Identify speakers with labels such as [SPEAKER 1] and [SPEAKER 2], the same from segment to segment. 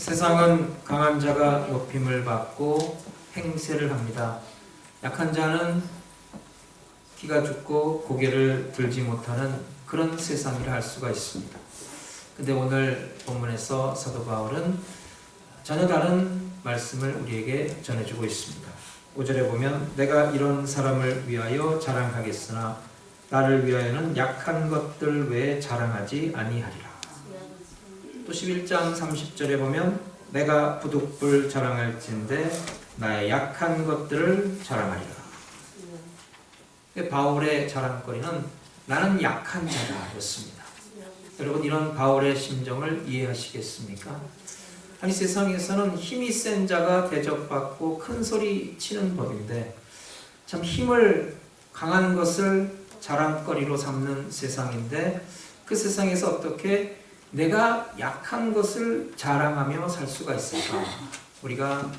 [SPEAKER 1] 세상은 강한 자가 높임을 받고 행세를 합니다. 약한 자는 기가 죽고 고개를 들지 못하는 그런 세상이라 할 수가 있습니다. 근데 오늘 본문에서 사도 바울은 전혀 다른 말씀을 우리에게 전해주고 있습니다. 5절에 보면 내가 이런 사람을 위하여 자랑하겠으나 나를 위하여는 약한 것들 외에 자랑하지 아니하리라. 또 11장 30절에 보면 내가 부득불 자랑할진대 나의 약한 것들을 자랑하리라. 바울의 자랑거리는 나는 약한 자다 였습니다. 여러분, 이런 바울의 심정을 이해하시겠습니까? 아니, 세상에서는 힘이 센 자가 대접받고 큰 소리 치는 법인데 참 힘을 강한 것을 자랑거리로 삼는 세상인데 그 세상에서 어떻게 내가 약한 것을 자랑하며 살 수가 있을까? 우리가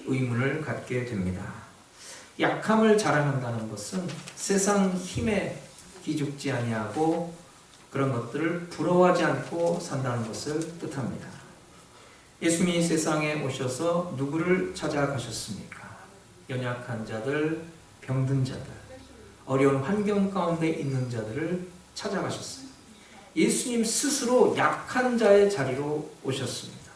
[SPEAKER 1] 의문을 갖게 됩니다. 약함을 자랑한다는 것은 세상 힘에 기죽지 아니하고 그런 것들을 부러워하지 않고 산다는 것을 뜻합니다. 예수님이 세상에 오셔서 누구를 찾아가셨습니까? 연약한 자들, 병든 자들, 어려운 환경 가운데 있는 자들을 찾아가셨어요. 예수님 스스로 약한 자의 자리로 오셨습니다.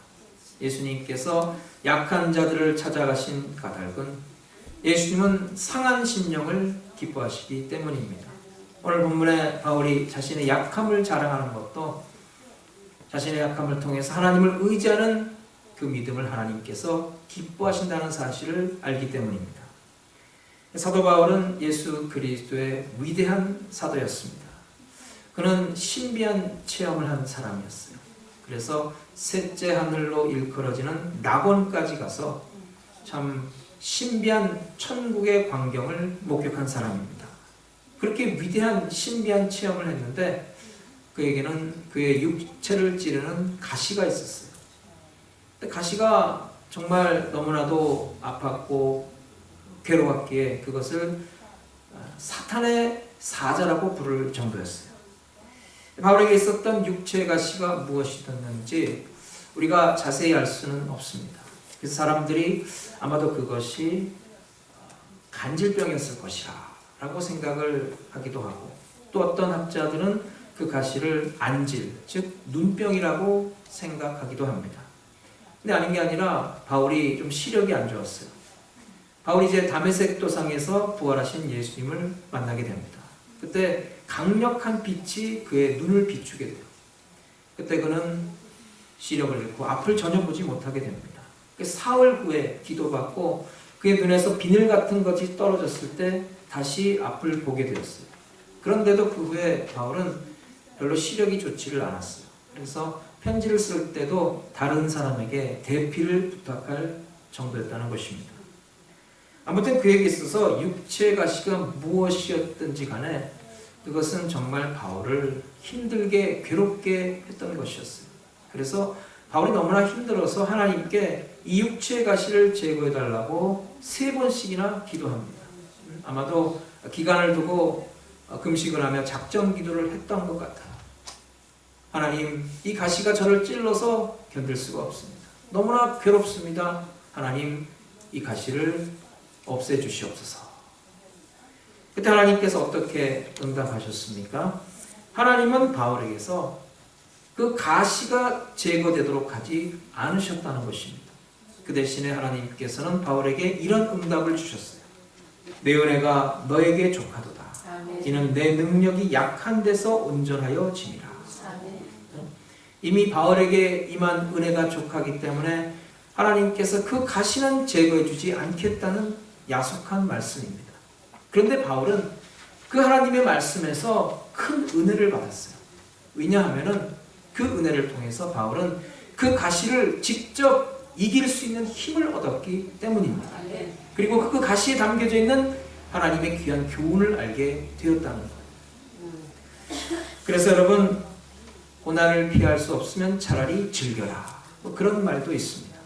[SPEAKER 1] 예수님께서 약한 자들을 찾아가신 까닭은 예수님은 상한 심령을 기뻐하시기 때문입니다. 오늘 본문에 바울이 자신의 약함을 자랑하는 것도 자신의 약함을 통해서 하나님을 의지하는 그 믿음을 하나님께서 기뻐하신다는 사실을 알기 때문입니다. 사도 바울은 예수 그리스도의 위대한 사도였습니다. 그는 신비한 체험을 한 사람이었어요. 그래서 셋째 하늘로 일컬어지는 낙원까지 가서 참 신비한 천국의 광경을 목격한 사람입니다. 그렇게 위대한 신비한 체험을 했는데 그에게는 그의 육체를 찌르는 가시가 있었어요. 근데 가시가 정말 너무나도 아팠고 괴로웠기에 그것을 사탄의 사자라고 부를 정도였어요. 바울에게 있었던 육체의 가시가 무엇이었는지 우리가 자세히 알 수는 없습니다. 그래서 사람들이 아마도 그것이 간질병이었을 것이라 라고 생각을 하기도 하고, 또 어떤 학자들은 그 가시를 안질, 즉 눈병이라고 생각하기도 합니다. 근데 아닌 게 아니라 바울이 좀 시력이 안 좋았어요. 바울이 이제 다메섹 도상에서 부활하신 예수님을 만나게 됩니다. 그때 강력한 빛이 그의 눈을 비추게 돼요. 그때 그는 시력을 잃고 앞을 전혀 보지 못하게 됩니다. 사흘 후에 기도받고 그의 눈에서 비늘 같은 것이 떨어졌을 때 다시 앞을 보게 되었어요. 그런데도 그 후에 바울은 별로 시력이 좋지를 않았어요. 그래서 편지를 쓸 때도 다른 사람에게 대피를 부탁할 정도였다는 것입니다. 아무튼 그에게 있어서 육체의 가시가 무엇이었든지 간에 그것은 정말 바울을 힘들게 괴롭게 했던 것이었어요. 그래서 바울이 너무나 힘들어서 하나님께 이 육체의 가시를 제거해달라고 3번씩이나 기도합니다. 아마도 기간을 두고 금식을 하며 작정 기도를 했던 것 같아요. 하나님, 이 가시가 저를 찔러서 견딜 수가 없습니다. 너무나 괴롭습니다. 하나님, 이 가시를 없애주시옵소서. 그때 하나님께서 어떻게 응답하셨습니까? 하나님은 바울에게서 그 가시가 제거되도록 하지 않으셨다는 것입니다. 그 대신에 하나님께서는 바울에게 이런 응답을 주셨어요. 내 은혜가 너에게 족하도다. 이는 내 능력이 약한 데서 온전하여 짐이라. 이미 바울에게 임한 은혜가 족하기 때문에 하나님께서 그 가시는 제거해 주지 않겠다는 야속한 말씀입니다. 그런데 바울은 그 하나님의 말씀에서 큰 은혜를 받았어요. 왜냐하면 그 은혜를 통해서 바울은 그 가시를 직접 이길 수 있는 힘을 얻었기 때문입니다. 그리고 그 가시에 담겨져 있는 하나님의 귀한 교훈을 알게 되었다는 거예요. 그래서 여러분, 고난을 피할 수 없으면 차라리 즐겨라, 그런 말도 있습니다.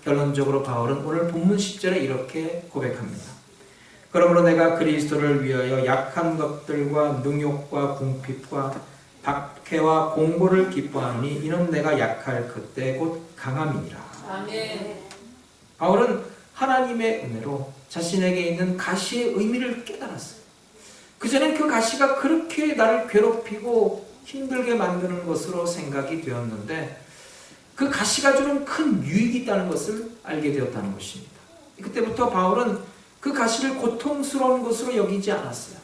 [SPEAKER 1] 결론적으로 바울은 오늘 본문 10절에 이렇게 고백합니다. 그러므로 내가 그리스도를 위하여 약한 것들과 능욕과 궁핍과 박해와 공고를 기뻐하노니 이는 내가 약할 그때 곧 강함이니라.
[SPEAKER 2] 아멘.
[SPEAKER 1] 바울은 하나님의 은혜로 자신에게 있는 가시의 의미를 깨달았어요. 그전엔 그 가시가 그렇게 나를 괴롭히고 힘들게 만드는 것으로 생각이 되었는데 그 가시가 주는 큰 유익이 있다는 것을 알게 되었다는 것입니다. 그때부터 바울은 그 가시를 고통스러운 것으로 여기지 않았어요.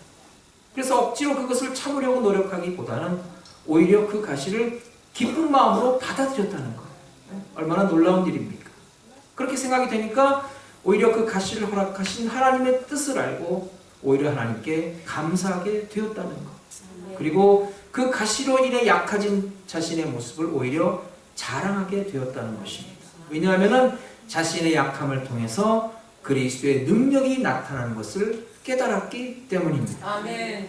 [SPEAKER 1] 그래서 억지로 그것을 참으려고 노력하기보다는 오히려 그 가시를 기쁜 마음으로 받아들였다는 거예요. 얼마나 놀라운 일입니까? 그렇게 생각이 되니까 오히려 그 가시를 허락하신 하나님의 뜻을 알고 오히려 하나님께 감사하게 되었다는 것. 그리고 그 가시로 인해 약해진 자신의 모습을 오히려 자랑하게 되었다는 것입니다. 왜냐하면 자신의 약함을 통해서 그리스도의 능력이 나타나는 것을 깨달았기 때문입니다.
[SPEAKER 2] 아멘.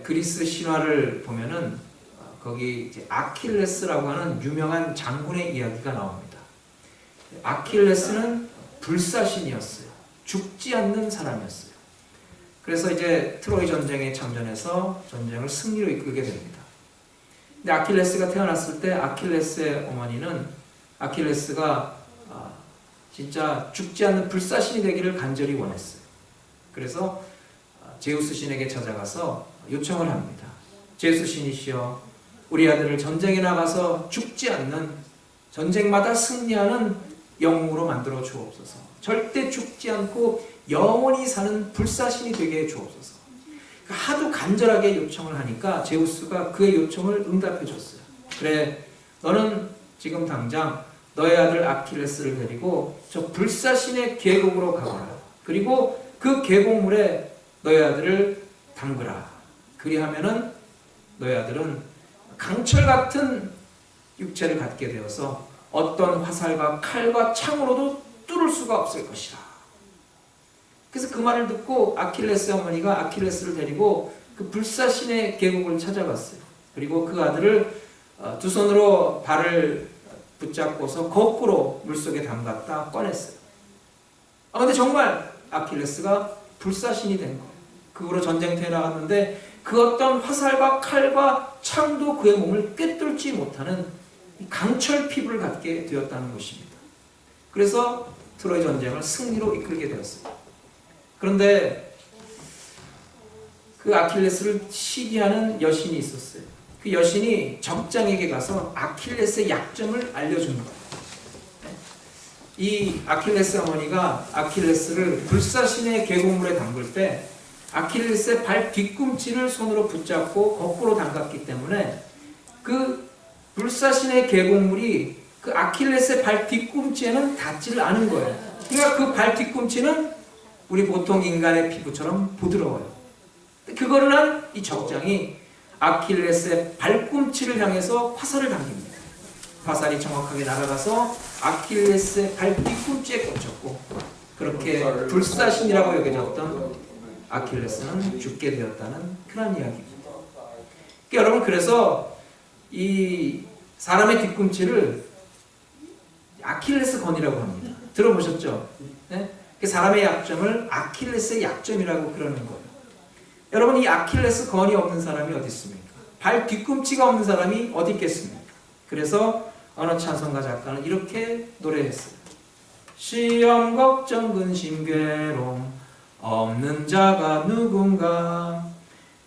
[SPEAKER 1] 그리스 신화를 보면은 거기 이제 아킬레스라고 하는 유명한 장군의 이야기가 나옵니다. 아킬레스는 불사신이었어요. 죽지 않는 사람이었어요. 그래서 이제 트로이 전쟁에 참전해서 전쟁을 승리로 이끌게 됩니다. 근데 아킬레스가 태어났을 때 아킬레스의 어머니는 아킬레스가 진짜 죽지 않는 불사신이 되기를 간절히 원했어요. 그래서 제우스 신에게 찾아가서 요청을 합니다. 제우스 신이시여, 우리 아들을 전쟁에 나가서 죽지 않는, 전쟁마다 승리하는 영웅으로 만들어 주옵소서. 절대 죽지 않고 영원히 사는 불사신이 되게 해 주옵소서. 하도 간절하게 요청을 하니까 제우스가 그의 요청을 응답해 줬어요. 그래, 너는 지금 당장 너의 아들 아킬레스를 데리고 저 불사신의 계곡으로 가거라. 그리고 그 계곡물에 너의 아들을 담그라. 그리하면은 너의 아들은 강철 같은 육체를 갖게 되어서 어떤 화살과 칼과 창으로도 뚫을 수가 없을 것이라. 그래서 그 말을 듣고 아킬레스 어머니가 아킬레스를 데리고 그 불사신의 계곡을 찾아갔어요. 그리고 그 아들을 두 손으로 발을 붙잡고서 거꾸로 물속에 담갔다 꺼냈어요. 근데 정말 아킬레스가 불사신이 된 거예요. 그 후로 전쟁터에 나갔는데 그 어떤 화살과 칼과 창도 그의 몸을 꿰뚫지 못하는 강철 피부를 갖게 되었다는 것입니다. 그래서 트로이 전쟁을 승리로 이끌게 되었어요. 그런데 그 아킬레스를 시기하는 여신이 있었어요. 그 여신이 적장에게 가서 아킬레스의 약점을 알려준 거예요. 이 아킬레스 어머니가 아킬레스를 불사신의 계곡물에 담글 때 아킬레스의 발 뒤꿈치를 손으로 붙잡고 거꾸로 담갔기 때문에 그 불사신의 계곡물이 그 아킬레스의 발 뒤꿈치에는 닿지를 않은 거예요. 그러니까 그 발 뒤꿈치는 우리 보통 인간의 피부처럼 부드러워요. 그거를 한 이 적장이 아킬레스의 발꿈치를 향해서 화살을 당깁니다. 화살이 정확하게 날아가서 아킬레스의 발 뒤꿈치에 꽂혔고 그렇게 불사신이라고 여겨졌던 아킬레스는 죽게 되었다는 그런 이야기입니다. 여러분, 그래서 이 사람의 뒤꿈치를 아킬레스 건이라고 합니다. 들어보셨죠? 네? 사람의 약점을 아킬레스의 약점이라고 그러는 거예요. 여러분, 이 아킬레스 건이 없는 사람이 어디 있습니까? 발 뒤꿈치가 없는 사람이 어디 있겠습니까? 그래서 어느 찬송가 작가는 이렇게 노래했어요. 시험, 걱정, 근심, 괴로움 없는 자가 누군가?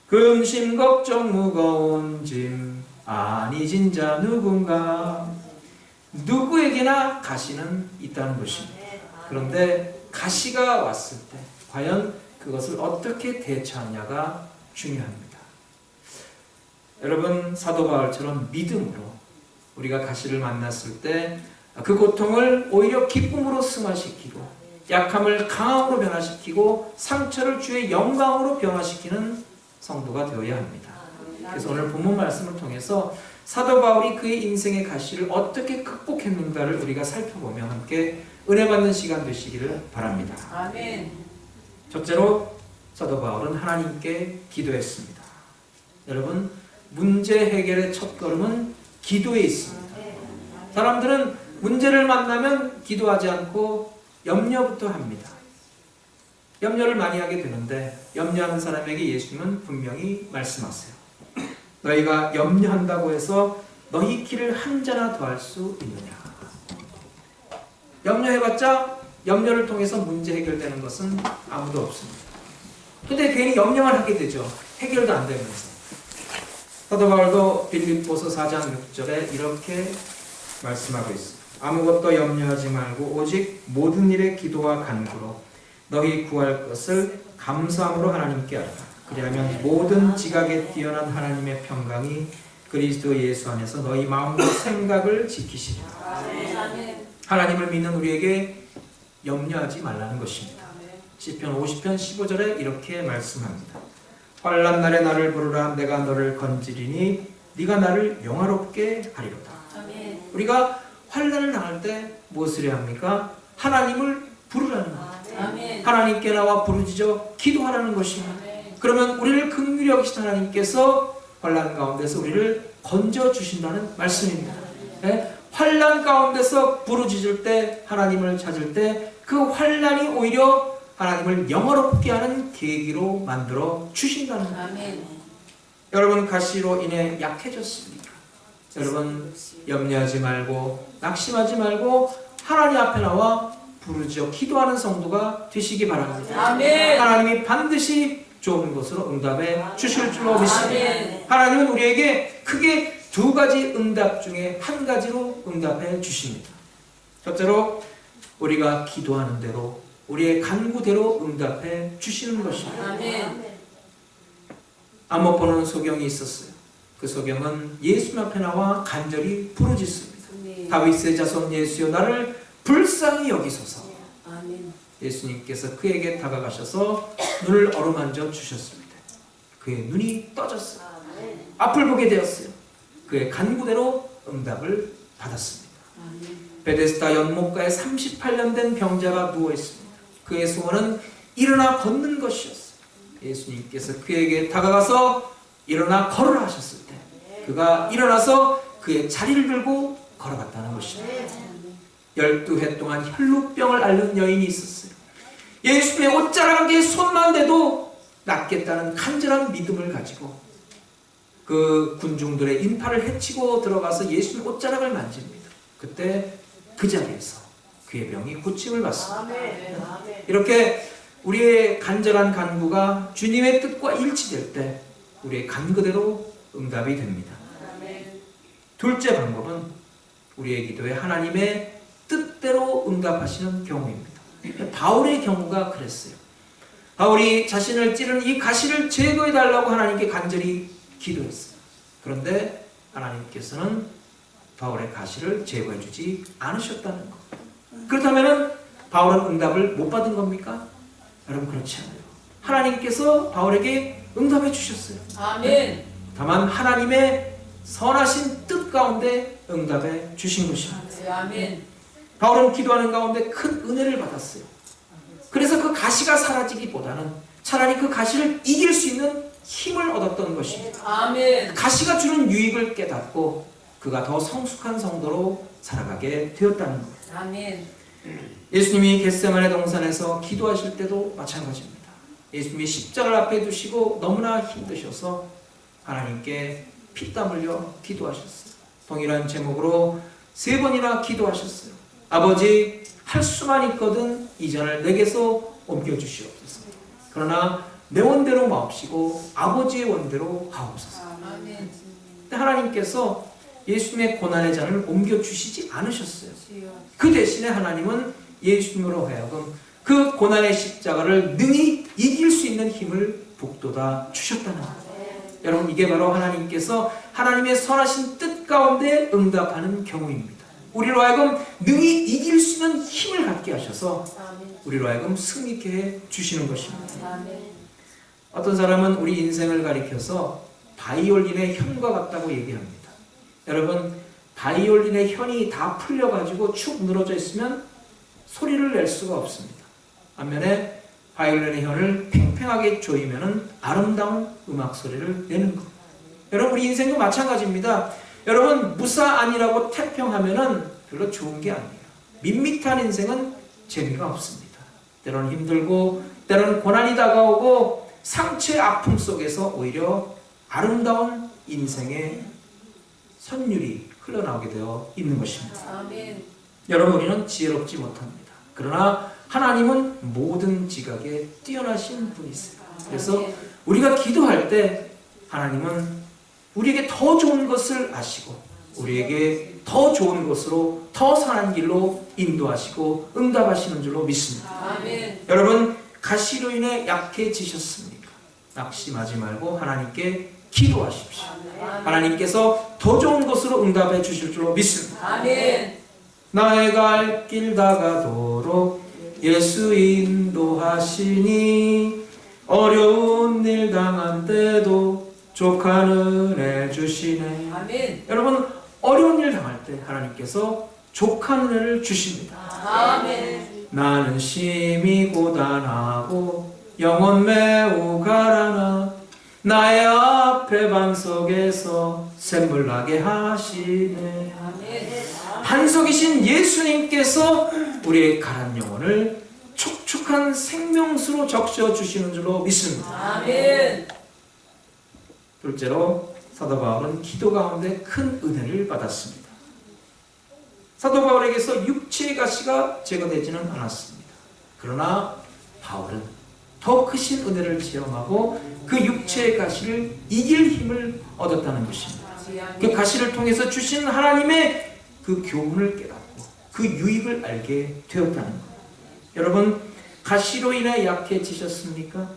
[SPEAKER 1] 근심, 걱정, 무거운 짐 아니 진 자 누군가? 누구에게나 가시는 있다는 것입니다. 그런데 가시가 왔을 때 과연 그것을 어떻게 대처하냐가 중요합니다. 여러분, 사도 바울처럼 믿음으로 우리가 가시를 만났을 때 그 고통을 오히려 기쁨으로 승화시키고 약함을 강함으로 변화시키고 상처를 주의 영광으로 변화시키는 성도가 되어야 합니다. 그래서 오늘 본문 말씀을 통해서 사도 바울이 그의 인생의 가시를 어떻게 극복했는가를 우리가 살펴보며 함께 은혜 받는 시간 되시기를 바랍니다.
[SPEAKER 2] 아멘.
[SPEAKER 1] 첫째로 사도 바울은 하나님께 기도했습니다. 여러분, 문제 해결의 첫걸음은 기도에 있습니다. 사람들은 문제를 만나면 기도하지 않고 염려부터 합니다. 염려를 많이 하게 되는데 염려하는 사람에게 예수님은 분명히 말씀하세요. 너희가 염려한다고 해서 너희 길을 한 자나 더할 수 있느냐. 염려해봤자 염려를 통해서 문제 해결되는 것은 아무도 없습니다. 근데 괜히 염려만 하게 되죠. 해결도 안 되면서. 사도 바울도 빌립보서 4장 6절에 이렇게 말씀하고 있습니다. 아무것도 염려하지 말고 오직 모든 일에 기도와 간구로 너희 구할 것을 감사함으로 하나님께 하라. 그리하면 모든 지각에 뛰어난 하나님의 평강이 그리스도 예수 안에서 너희 마음과 생각을 지키시리라. 하나님을 믿는 우리에게 염려하지 말라는 것입니다. 시편 50편 15절에 이렇게 말씀합니다. 환난 날에 나를 부르라. 내가 너를 건지리니 네가 나를 영화롭게 하리로다. 우리가 환난을 당할 때 무엇을 해야 합니까? 하나님을 부르라는 겁니다. 하나님께 나와 부르짖어 기도하라는 것입니다. 그러면 우리를 긍휼히 여기신 하나님께서 환난 가운데서 우리를 건져 주신다는 말씀입니다. 네? 환난 가운데서 부르짖을 때, 하나님을 찾을 때 그 환난이 오히려 하나님을 영화롭게 하는 계기로 만들어 주신다는 겁니다. 여러분, 가시로 인해 약해졌습니까? 여러분, 염려하지 말고 낙심하지 말고 하나님 앞에 나와 부르짖어 기도하는 성도가 되시기 바랍니다. 하나님이 반드시 좋은 것으로 응답해 주실 줄로 믿습니다. 하나님은 우리에게 크게 두 가지 응답 중에 한 가지로 응답해 주십니다. 첫째로 우리가 기도하는 대로 우리의 간구대로 응답해 주시는 것입니다. 아못 보는 소경이 있었어요. 그 소경은 예수님 앞에 나와 간절히 부르짖습니다. 다윗의 자손 예수여 나를 불쌍히 여기소서. 예수님께서 그에게 다가가셔서 눈을 어루만져 주셨습니다. 그의 눈이 떠졌어요. 앞을 보게 되었어요. 그의 간구대로 응답을 받았습니다. 베데스다 연못가에 38년 된 병자가 누워 있습니다. 그의 소원은 일어나 걷는 것이었어요. 예수님께서 그에게 다가가서 일어나 걸으라 하셨을 때 그가 일어나서 그의 자리를 들고 걸어갔다는 것입니다. 12해 동안 혈루병을 앓는 여인이 있었어요. 예수님의 옷자락에 손만 대도 낫겠다는 간절한 믿음을 가지고 그 군중들의 인파를 헤치고 들어가서 예수님 옷자락을 만집니다. 그때 그 자리에서 그의 병이 고침을 받습니다. 이렇게 우리의 간절한 간구가 주님의 뜻과 일치될 때 우리의 간구대로 응답이 됩니다. 둘째 방법은 우리의 기도에 하나님의 뜻대로 응답하시는 경우입니다. 바울의 경우가 그랬어요. 바울이 자신을 찌르는 이 가시를 제거해달라고 하나님께 간절히 기도했어요. 그런데 하나님께서는 바울의 가시를 제거해주지 않으셨다는 것. 그렇다면 바울은 응답을 못 받은 겁니까? 여러분, 그렇지 않아요. 하나님께서 바울에게 응답해 주셨어요. 다만 하나님의 선하신 뜻 가운데 응답해 주신 것입니다. 바울은 기도하는 가운데 큰 은혜를 받았어요. 그래서 그 가시가 사라지기보다는 차라리 그 가시를 이길 수 있는 힘을 얻었던 것입니다. 가시가 주는 유익을 깨닫고 그가 더 성숙한 성도로 살아가게 되었다는 거예요. 예수님이 겟세마네 동산에서 기도하실 때도 마찬가지입니다. 예수님이 십자가를 앞에 두시고 너무나 힘드셔서 하나님께 피땀 흘려 기도하셨어요. 동일한 제목으로 3번이나 기도하셨어요. 아버지, 할 수만 있거든 이전을 내게서 옮겨주시옵소서. 그러나 내 원대로 마옵시고 아버지의 원대로 하옵소서. 근데 하나님께서 예수님의 고난의 잔을 옮겨주시지 않으셨어요. 그 대신에 하나님은 예수님으로 하여금 그 고난의 십자가를 능히 이길 수 있는 힘을 북돋아 주셨다는 거예요. 여러분, 이게 바로 하나님께서 하나님의 선하신 뜻 가운데 응답하는 경우입니다. 우리로 하여금 능히 이길 수 있는 힘을 갖게 하셔서 우리로 하여금 승리케 해 주시는 것입니다. 어떤 사람은 우리 인생을 가리켜서 바이올린의 현과 같다고 얘기합니다. 여러분, 바이올린의 현이 다 풀려가지고 축 늘어져 있으면 소리를 낼 수가 없습니다. 반면에 바이올린의 현을 팽팽하게 조이면 아름다운 음악 소리를 내는 것. 여러분, 우리 인생도 마찬가지입니다. 여러분, 무사안이라고 태평하면 별로 좋은 게 아니에요. 밋밋한 인생은 재미가 없습니다. 때로는 힘들고 때로는 고난이 다가오고 상처의 아픔 속에서 오히려 아름다운 인생의 선율이 흘러나오게 되어 있는 것입니다.
[SPEAKER 2] 아멘.
[SPEAKER 1] 여러분, 우리는 지혜롭지 못합니다. 그러나 하나님은 모든 지각에 뛰어나신 분이세요. 그래서
[SPEAKER 2] 아멘.
[SPEAKER 1] 우리가 기도할 때 하나님은 우리에게 더 좋은 것을 아시고 우리에게 더 좋은 것으로 더 선한 길로 인도하시고 응답하시는 줄로 믿습니다.
[SPEAKER 2] 아멘.
[SPEAKER 1] 여러분, 가시로 인해 약해지셨습니까? 낙심하지 말고 하나님께 기도하십시오. 하나님께서 더 좋은 것으로 응답해 주실 줄로 믿습니다.
[SPEAKER 2] 아멘.
[SPEAKER 1] 나의 갈 길 다가도록 예수 인도하시니 어려운 일 당한 때도 족한 은혜 주시네.
[SPEAKER 2] 아멘.
[SPEAKER 1] 여러분, 어려운 일 당할 때 하나님께서 족한 은혜를 주십니다.
[SPEAKER 2] 아멘.
[SPEAKER 1] 나는 심히 고단하고 영혼 매우 가라나 나의 앞에 반석에서 샘물 나게 하시네.
[SPEAKER 2] 아멘.
[SPEAKER 1] 반석이신 예수님께서 우리의 가란 영혼을 촉촉한 생명수로 적셔 주시는 줄로 믿습니다.
[SPEAKER 2] 아멘.
[SPEAKER 1] 둘째로 사도 바울은 기도 가운데 큰 은혜를 받았습니다. 사도 바울에게서 육체의 가시가 제거되지는 않았습니다. 그러나 바울은 더 크신 은혜를 체험하고 그 육체의 가시를 이길 힘을 얻었다는 것입니다. 그 가시를 통해서 주신 하나님의 그 교훈을 깨닫고 그 유익을 알게 되었다는 것. 여러분, 가시로 인해 약해지셨습니까?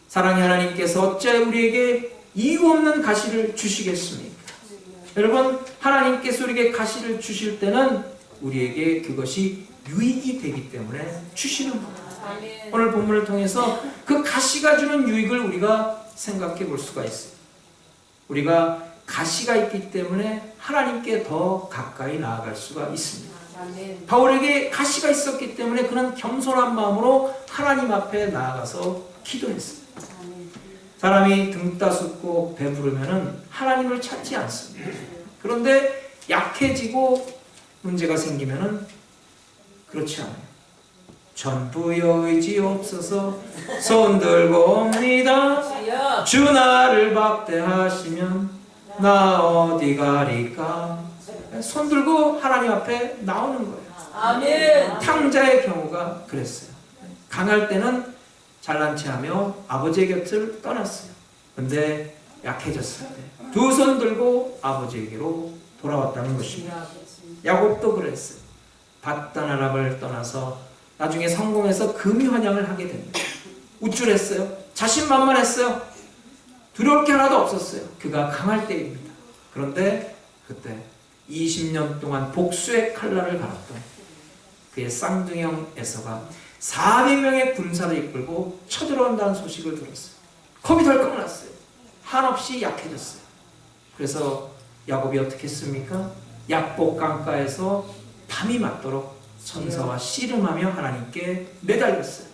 [SPEAKER 1] 사랑의 하나님께서 어찌 우리에게 이유 없는 가시를 주시겠습니까? 여러분, 하나님께서 우리에게 가시를 주실 때는 우리에게 그것이 유익이 되기 때문에 주시는 겁니다.
[SPEAKER 2] 아멘.
[SPEAKER 1] 오늘 본문을 통해서 그 가시가 주는 유익을 우리가 생각해 볼 수가 있어요. 우리가 가시가 있기 때문에 하나님께 더 가까이 나아갈 수가 있습니다.
[SPEAKER 2] 아멘.
[SPEAKER 1] 바울에게 가시가 있었기 때문에 그는 겸손한 마음으로 하나님 앞에 나아가서 기도했어요.
[SPEAKER 2] 아멘.
[SPEAKER 1] 사람이 등 따숩고 배부르면 하나님을 찾지 않습니다. 그런데 약해지고 문제가 생기면 그렇지 않아요. 전부여 의지 없어서 손 들고 옵니다. 주 나를 박대하시면 나 어디 가리까. 손 들고 하나님 앞에 나오는 거예요.
[SPEAKER 2] 아멘.
[SPEAKER 1] 탕자의 경우가 그랬어요. 강할 때는 잘난 체하며 아버지의 곁을 떠났어요. 근데 약해졌을 때 두 손 들고 아버지에게로 돌아왔다는 것입니다. 야곱도 그랬어요. 받던 아람을 떠나서 나중에 성공해서 금유환영을 하게 됩니다. 우쭐했어요. 자신만만했어요. 두려울 게 하나도 없었어요. 그가 강할 때입니다. 그런데 그때 20년 동안 복수의 칼날을 갈았던 그의 쌍둥이형 에서가 400명의 군사를 이끌고 쳐들어온다는 소식을 들었어요. 겁이 덜컥 났어요. 한없이 약해졌어요. 그래서 야곱이 어떻게 했습니까? 약복 강가에서 밤이 맞도록 천사와 씨름하며 하나님께 매달렸어요.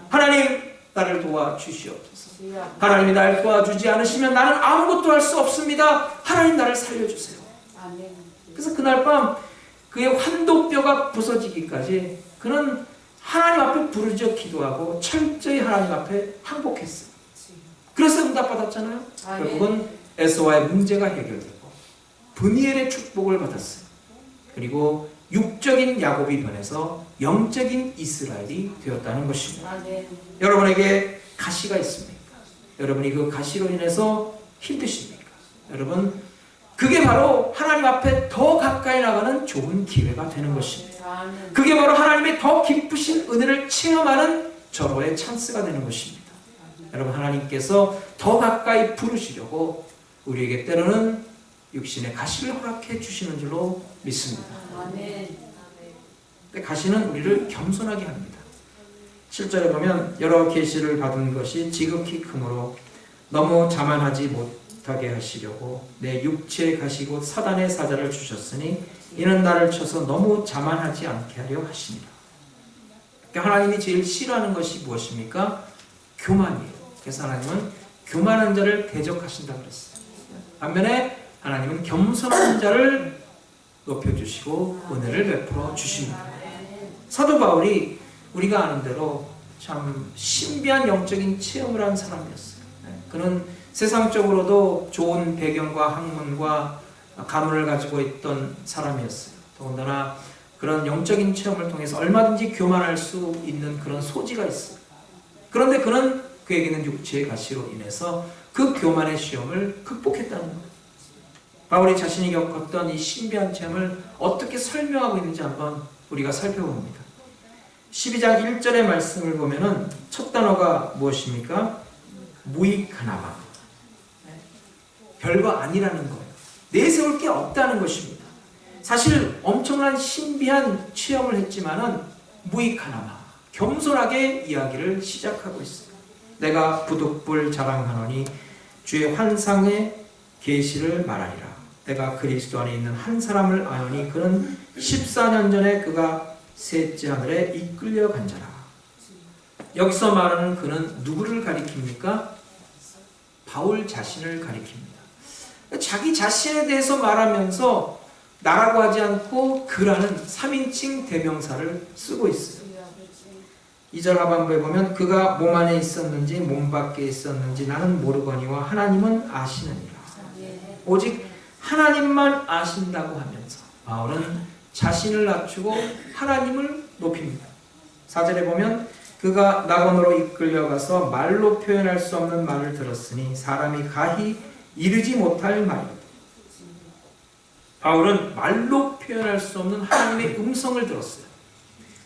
[SPEAKER 1] 하나님, 나를 도와주시옵소서. 하나님이 날 도와주지 않으시면 나는 아무것도 할 수 없습니다. 하나님, 나를 살려주세요.
[SPEAKER 2] 아멘.
[SPEAKER 1] 그래서 그날 밤 그의 환도뼈가 부서지기까지 그는 하나님 앞에 부르짖어 기도하고 철저히 하나님 앞에 항복했어요. 그래서 응답받았잖아요.
[SPEAKER 2] 아멘.
[SPEAKER 1] 결국은 에서와의 문제가 해결되고 브니엘의 축복을 받았어요. 그리고 육적인 야곱이 변해서 영적인 이스라엘이 되었다는 것입니다.
[SPEAKER 2] 아멘.
[SPEAKER 1] 여러분에게 가시가 있습니까? 여러분이 그 가시로 인해서 힘드십니까? 여러분, 그게 바로 하나님 앞에 더 가까이 나가는 좋은 기회가 되는 것입니다.
[SPEAKER 2] 아멘.
[SPEAKER 1] 그게 바로 하나님의 더 깊으신 은혜를 체험하는 절호의 찬스가 되는 것입니다. 여러분, 하나님께서 더 가까이 부르시려고 우리에게 때로는 육신의 가시를 허락해 주시는 줄로 믿습니다.
[SPEAKER 2] 아멘.
[SPEAKER 1] 근데 가시는 우리를 겸손하게 합니다. 7절에 보면 여러 계시를 받은 것이 지극히 크므로 너무 자만하지 못하게 하시려고 내 육체의 가시 곧 사단의 사자를 주셨으니 이는 나를 쳐서 너무 자만하지 않게 하려 하십니다. 그러니까 하나님이 제일 싫어하는 것이 무엇입니까? 교만이에요. 그래서 하나님은 교만한 자를 대적하신다 그랬어요. 반면에 하나님은 겸손한 자를 높여주시고 은혜를 베풀어 주십니다. 사도 바울이 우리가 아는 대로 참 신비한 영적인 체험을 한 사람이었어요. 그는 세상적으로도 좋은 배경과 학문과 가문을 가지고 있던 사람이었어요. 더군다나 그런 영적인 체험을 통해서 얼마든지 교만할 수 있는 그런 소지가 있어요. 그런데 그는 그에게는 육체의 가시로 인해서 그 교만의 시험을 극복했다는 거예요. 바울이 자신이 겪었던 이 신비한 체험을 어떻게 설명하고 있는지 한번 우리가 살펴봅니다. 12장 1절의 말씀을 보면은 첫 단어가 무엇입니까? 무익하나마. 별거 아니라는 거예요. 내세울 게 없다는 것입니다. 사실 엄청난 신비한 체험을 했지만은 무익하나마, 겸손하게 이야기를 시작하고 있어요. 내가 부득불 자랑하노니 주의 환상의 계시를 말하리라. 내가 그리스도 안에 있는 한 사람을 아노니 그는 14년 전에 그가 셋째 하늘에 이끌려 간 자라. 여기서 말하는 그는 누구를 가리킵니까? 바울 자신을 가리킵니다. 자기 자신에 대해서 말하면서 나라고 하지 않고 그라는 3인칭 대명사를 쓰고 있어요. 2절 하반부에 보면 그가 몸 안에 있었는지 몸 밖에 있었는지 나는 모르거니와 하나님은 아시느니라. 오직 하나님만 아신다고 하면서 바울은 자신을 낮추고 하나님을 높입니다. 4절에 보면 그가 낙원으로 이끌려가서 말로 표현할 수 없는 말을 들었으니 사람이 가히 이르지 못할 말이다. 바울은 말로 표현할 수 없는 하나님의 음성을 들었어요.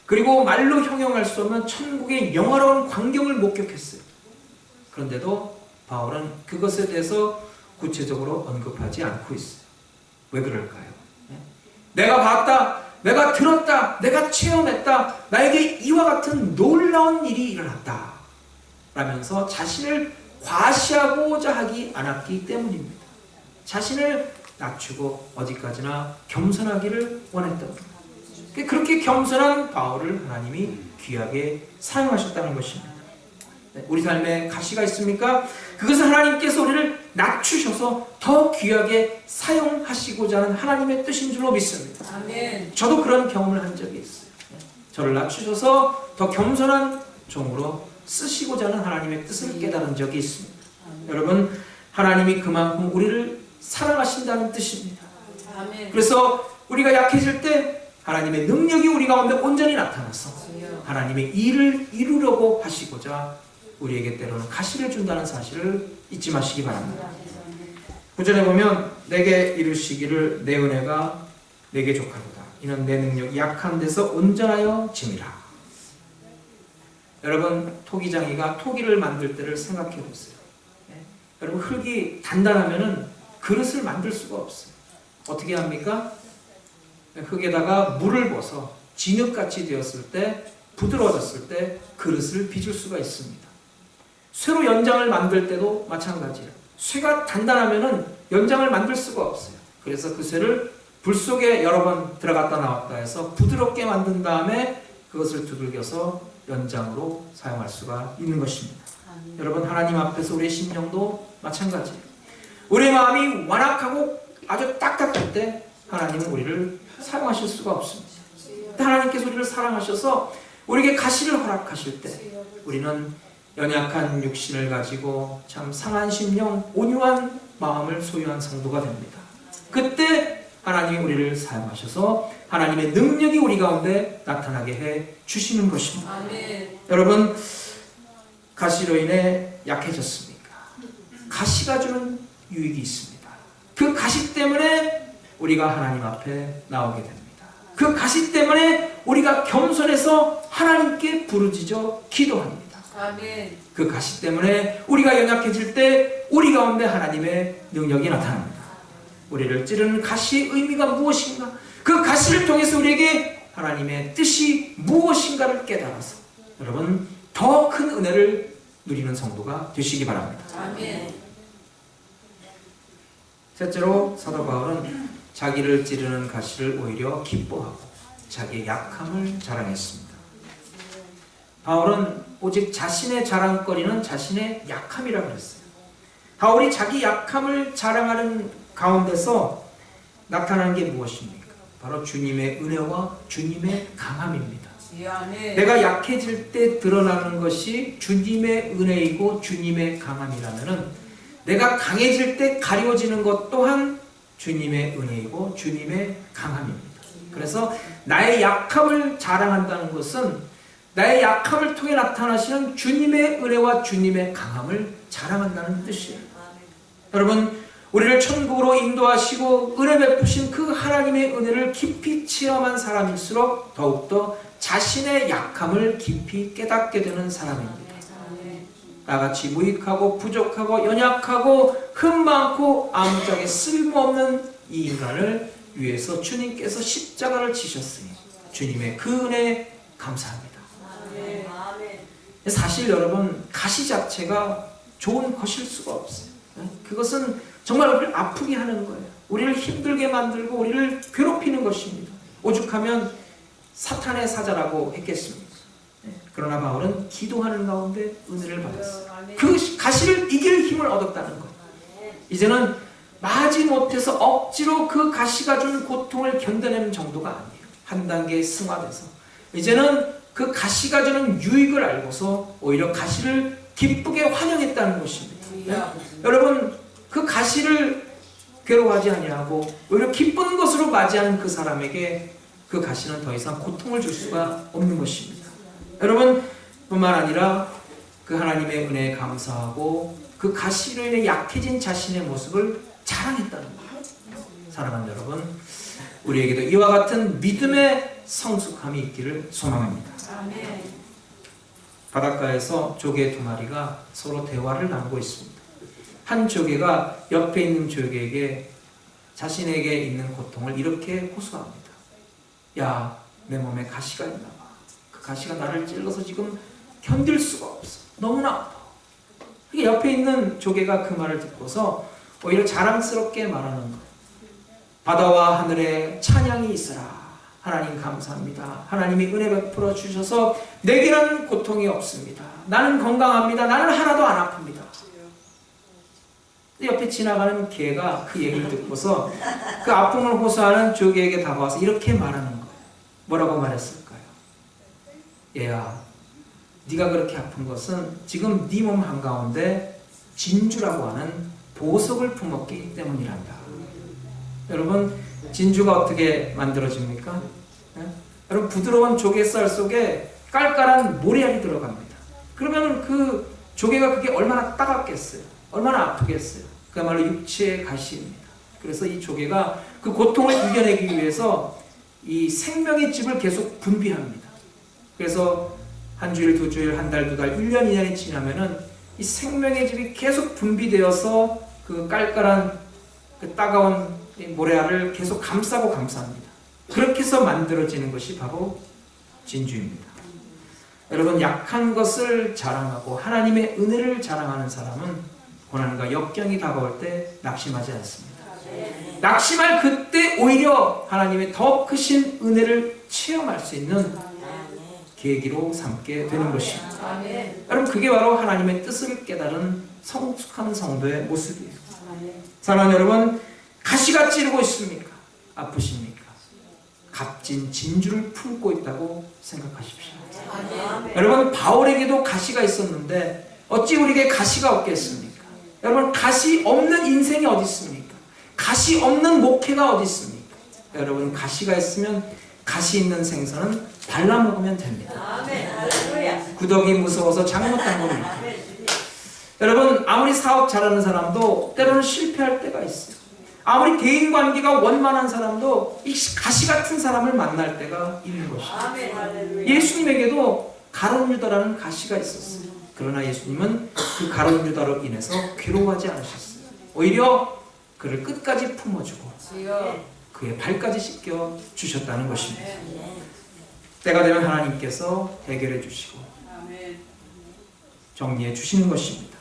[SPEAKER 1] 그리고 말로 형용할 수 없는 천국의 영화로운 광경을 목격했어요. 그런데도 바울은 그것에 대해서 구체적으로 언급하지 않고 있어요. 왜 그럴까요? 내가 봤다, 내가 들었다, 내가 체험했다, 나에게 이와 같은 놀라운 일이 일어났다 라면서 자신을 과시하고자 하지 않았기 때문입니다. 자신을 낮추고 어디까지나 겸손하기를 원했던 겁니다. 그렇게 겸손한 바울을 하나님이 귀하게 사용하셨다는 것입니다. 우리 삶에 가시가 있습니까? 그것은 하나님께서 우리를 낮추셔서 더 귀하게 사용하시고자 하는 하나님의 뜻인 줄로 믿습니다.
[SPEAKER 2] 아멘.
[SPEAKER 1] 저도 그런 경험을 한 적이 있어요. 저를 낮추셔서 더 겸손한 종으로 쓰시고자 하는 하나님의 뜻을 깨달은 적이 있습니다. 여러분, 하나님이 그만큼 우리를 사랑하신다는 뜻입니다.
[SPEAKER 2] 아멘.
[SPEAKER 1] 그래서 우리가 약해질 때 하나님의 능력이 우리 가운데 온전히 나타나서 하나님의 일을 이루려고 하시고자 우리에게 때로는 가시를 준다는 사실을 잊지 마시기 바랍니다. 9절에 보면 내게 이루시기를 내 은혜가 내게 족하도다. 이는 내 능력이 약한 데서 온전하여 짐이라. 여러분, 토기장이가 토기를 만들 때를 생각해 보세요. 여러분, 흙이 단단하면은 그릇을 만들 수가 없어요. 어떻게 합니까? 흙에다가 물을 부어서 진흙같이 되었을 때, 부드러워졌을 때 그릇을 빚을 수가 있습니다. 쇠로 연장을 만들 때도 마찬가지예요. 쇠가 단단하면은 연장을 만들 수가 없어요. 그래서 그 쇠를 불 속에 여러 번 들어갔다 나왔다 해서 부드럽게 만든 다음에 그것을 두들겨서 연장으로 사용할 수가 있는 것입니다. 여러분, 하나님 앞에서 우리의 심령도 마찬가지예요. 우리의 마음이 완악하고 아주 딱딱할 때 하나님은 우리를 사용하실 수가 없습니다. 하나님께서 우리를 사랑하셔서 우리에게 가시를 허락하실 때 우리는 연약한 육신을 가지고 참 상한 심령, 온유한 마음을 소유한 성도가 됩니다. 그때 하나님이 우리를 사용하셔서 하나님의 능력이 우리 가운데 나타나게 해 주시는 것입니다.
[SPEAKER 2] 아멘.
[SPEAKER 1] 여러분, 가시로 인해 약해졌습니까? 가시가 주는 유익이 있습니다. 그 가시 때문에 우리가 하나님 앞에 나오게 됩니다. 그 가시 때문에 우리가 겸손해서 하나님께 부르짖어 기도합니다.
[SPEAKER 2] 아멘.
[SPEAKER 1] 그 가시 때문에 우리가 연약해질 때 우리 가운데 하나님의 능력이 나타납니다. 우리를 찌르는 가시의 의미가 무엇인가? 그 가시를 통해서 우리에게 하나님의 뜻이 무엇인가를 깨달아서 여러분, 더 큰 은혜를 누리는 성도가 되시기 바랍니다.
[SPEAKER 2] 아멘.
[SPEAKER 1] 셋째로 사도 바울은 자기를 찌르는 가시를 오히려 기뻐하고 자기의 약함을 자랑했습니다. 바울은 오직 자신의 자랑거리는 자신의 약함이라 그랬어요. 바울이 자기 약함을 자랑하는 가운데서 나타나는 게 무엇입니까? 바로 주님의 은혜와 주님의 강함입니다.
[SPEAKER 2] 아멘.
[SPEAKER 1] 내가 약해질 때 드러나는 것이 주님의 은혜이고 주님의 강함이라면은 내가 강해질 때 가려지는 것 또한 주님의 은혜이고 주님의 강함입니다. 그래서 나의 약함을 자랑한다는 것은 나의 약함을 통해 나타나시는 주님의 은혜와 주님의 강함을 자랑한다는 뜻이에요. 여러분, 우리를 천국으로 인도하시고 은혜 베푸신 그 하나님의 은혜를 깊이 체험한 사람일수록 더욱더 자신의 약함을 깊이 깨닫게 되는 사람입니다. 나같이 무익하고 부족하고 연약하고 흠 많고 아무짝에 쓸모없는 이 인간을 위해서 주님께서 십자가를 지셨으니 주님의 그 은혜에 감사합니다. 사실 여러분, 가시 자체가 좋은 것일 수가 없어요. 그것은 정말 우리를 아프게 하는 거예요. 우리를 힘들게 만들고 우리를 괴롭히는 것입니다. 오죽하면 사탄의 사자라고 했겠습니까? 그러나 바울은 기도하는 가운데 은혜를 받았어요. 그 가시를 이길 힘을 얻었다는 거예요. 이제는 마지 못해서 억지로 그 가시가 준 고통을 견뎌내는 정도가 아니에요. 한 단계 승화돼서 이제는 그 가시가 주는 유익을 알고서 오히려 가시를 기쁘게 환영했다는 것입니다. 여러분, 그 가시를 괴로워하지 아니하고 오히려 기쁜 것으로 맞이하는 그 사람에게 그 가시는 더 이상 고통을 줄 수가 없는 것입니다. 여러분, 뿐만 아니라 그 하나님의 은혜에 감사하고 그 가시로 인해 약해진 자신의 모습을 자랑했다는 거예요. 사랑하는 여러분, 우리에게도 이와 같은 믿음의 성숙함이 있기를 소망합니다.
[SPEAKER 2] 아멘.
[SPEAKER 1] 바닷가에서 조개 두 마리가 서로 대화를 나누고 있습니다. 한 조개가 옆에 있는 조개에게 자신에게 있는 고통을 이렇게 호소합니다. 야, 내 몸에 가시가 있나 봐. 그 가시가 나를 찔러서 지금 견딜 수가 없어. 너무나 아파. 옆에 있는 조개가 그 말을 듣고서 오히려 자랑스럽게 말하는 거예요. 바다와 하늘에 찬양이 있으라. 하나님 감사합니다. 하나님이 은혜 베풀어 주셔서 내게는 고통이 없습니다. 나는 건강합니다. 나는 하나도 안 아픕니다. 옆에 지나가는 개가 그 얘기를 듣고서 그 아픔을 호소하는 조개에게 다가와서 이렇게 말하는 거예요. 뭐라고 말했을까요? 얘야, 네가 그렇게 아픈 것은 지금 네 몸 한가운데 진주라고 하는 보석을 품었기 때문이란다. 여러분, 진주가 어떻게 만들어집니까? 여러분, 부드러운 조개살 속에 깔깔한 모래알이 들어갑니다. 그러면 그 조개가 그게 얼마나 따갑겠어요? 얼마나 아프겠어요? 그야말로 육체의 가시입니다. 그래서 이 조개가 그 고통을 이겨내기 위해서 이 생명의 즙을 계속 분비합니다. 그래서 한 주일, 두 주일, 한 달, 두 달, 1년, 2년이 지나면은 이 생명의 즙이 계속 분비되어서 그 깔깔한 그 따가운 모래알을 계속 감싸고 감쌉니다. 그렇게 해서 만들어지는 것이 바로 진주입니다. 여러분, 약한 것을 자랑하고 하나님의 은혜를 자랑하는 사람은 고난과 역경이 다가올 때 낙심하지 않습니다. 낙심할 그때 오히려 하나님의 더 크신 은혜를 체험할 수 있는 계기로 삼게 되는 것입니다. 여러분, 그게 바로 하나님의 뜻을 깨달은 성숙한 성도의 모습이에요. 사랑하는 여러분, 가시가 찌르고 있습니까? 아프십니까? 값진 진주를 품고 있다고 생각하십시오. 여러분, 바울에게도 가시가 있었는데 어찌 우리에게 가시가 없겠습니까? 여러분, 가시 없는 인생이 어디 있습니까? 가시 없는 목회가 어디 있습니까? 여러분, 가시가 있으면 가시 있는 생선은 발라 먹으면 됩니다. 구더기 무서워서 장못 담봅니다. 여러분, 아무리 사업 잘하는 사람도 때로는 실패할 때가 있어요. 아무리 대인관계가 원만한 사람도 이 가시 같은 사람을 만날 때가 있는 것입니다. 예수님에게도 가룟 유다라는 가시가 있었어요. 그러나 예수님은 그 가룟 유다로 인해서 괴로워하지 않으셨어요. 오히려 그를 끝까지 품어주고 그의 발까지 씻겨 주셨다는 것입니다. 때가 되면 하나님께서 해결해 주시고 정리해 주시는 것입니다.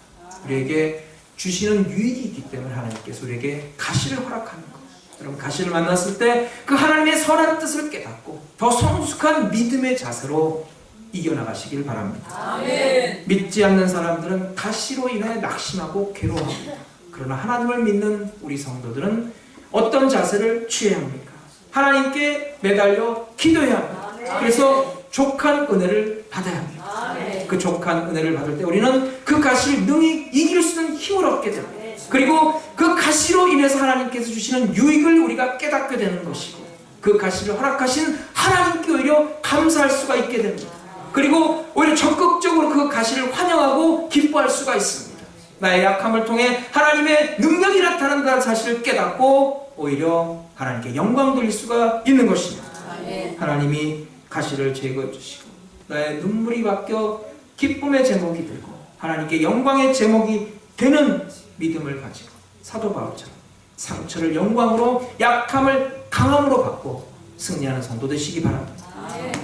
[SPEAKER 1] 우리에게 주시는 유익이 있기 때문에 하나님께서 우리에게 가시를 허락하는 것. 여러분, 가시를 만났을 때 그 하나님의 선한 뜻을 깨닫고 더 성숙한 믿음의 자세로 이겨나가시길 바랍니다.
[SPEAKER 2] 아멘.
[SPEAKER 1] 믿지 않는 사람들은 가시로 인해 낙심하고 괴로워합니다. 그러나 하나님을 믿는 우리 성도들은 어떤 자세를 취해야 합니까? 하나님께 매달려 기도해야 합니다. 그래서 족한 은혜를 받아야 합니다.
[SPEAKER 2] 아멘.
[SPEAKER 1] 그 족한 은혜를 받을 때 우리는 그 가시를 능히 이길 수 있는 힘을 얻게 됩니다. 그리고 그 가시로 인해서 하나님께서 주시는 유익을 우리가 깨닫게 되는 것이고, 그 가시를 허락하신 하나님께 오히려 감사할 수가 있게 됩니다. 그리고 오히려 적극적으로 그 가시를 환영하고 기뻐할 수가 있습니다. 나의 약함을 통해 하나님의 능력이 나타난다는 사실을 깨닫고 오히려 하나님께 영광 돌릴 수가 있는 것입니다.
[SPEAKER 2] 아멘.
[SPEAKER 1] 하나님이 가시를 제거해 주시고 나의 눈물이 바뀌어 기쁨의 제목이 되고 하나님께 영광의 제목이 되는 믿음을 가지고 사도 바울처럼 상처를 영광으로, 약함을 강함으로 받고 승리하는 성도 되시기 바랍니다.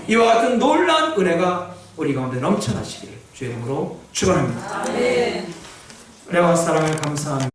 [SPEAKER 1] 이와 같은 놀라운 은혜가 우리 가운데 넘쳐나시기를 주의 이름으로 축원합니다.
[SPEAKER 2] 아멘.
[SPEAKER 1] 은혜와 사랑을 감사합니다.